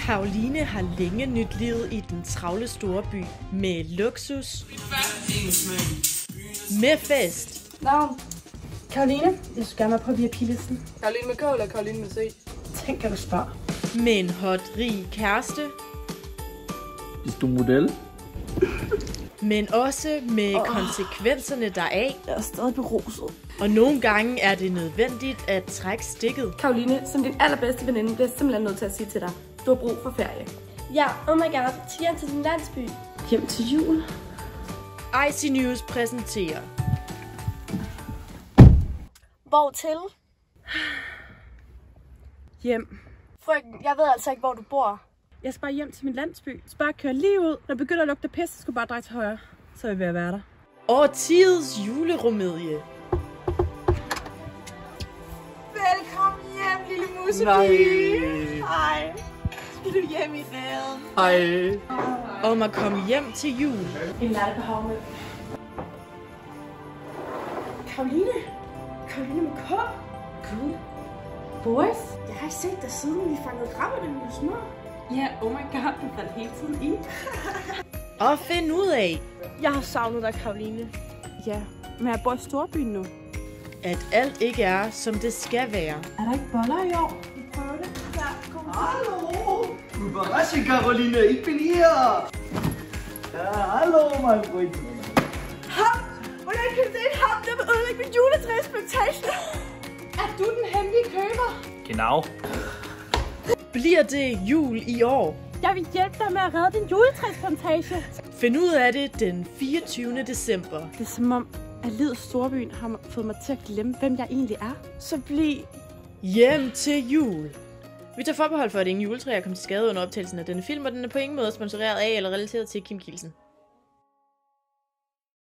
Caroline har længe nydt livet i den travle store by med luksus, med fest. Navn? Caroline. Jeg skal gerne være på VIP-listen. Caroline med K eller Caroline med C? Tænk, at du spørger. Med en hot, rig kæreste. Hvis du er model. Men også med konsekvenserne deraf. Jeg er stadig beruset. Og nogle gange er det nødvendigt at trække stikket. Caroline, som din allerbedste veninde, bliver jeg simpelthen nødt til at sige til dig. Du har brug for ferie. Ja, oh my god. Hjem til din landsby. Hjem til jul. Icy News præsenterer. Hvor til? Hjem. Frøken, jeg ved altså ikke, hvor du bor. Jeg skal bare hjem til min landsby. Så bare køre lige ud. Når det begynder at lugte pis, så skal du bare dreje til højre. Så er jeg ved at være der. Årtidets juleromedie. Velkommen hjem, lille musepige. Hej. Skal du hjem i gaden? Hej. Om at komme hjem til jul. En latte på havmælk. Caroline. Caroline med K. Cool. Boris. Jeg har ikke set dig siden vi fangede krabber, da vi var små. Ja, oh my god, du faldt hele tiden i. Og finde ud af, Jeg har savnet dig, Caroline. Ja, men jeg bor i storbyen nu. at alt ikke er, som det skal være. Er der ikke boller i år? Vi prøver det. Ja, kom. Hallo. Überraschung, Caroline. Ich bin hier. Ja, hallo, mein Freund. Ham! Hvordan kan det ikke ham, der vil ødelægge min juletræsplantage? Er du den hemmelige køber? Genau. Bliver det jul i år? Jeg vil hjælpe dig med at redde din juletræsplantage. Find ud af det den 24. december. Det er som om, at livet i storbyen har fået mig til at glemme, hvem jeg egentlig er. Så bliv... Hjem til jul. Vi tager forbehold for, at ingen juletræer kom til skade under optagelsen af denne film, og den er på ingen måde sponsoreret af eller relateret til Kim Kielsen.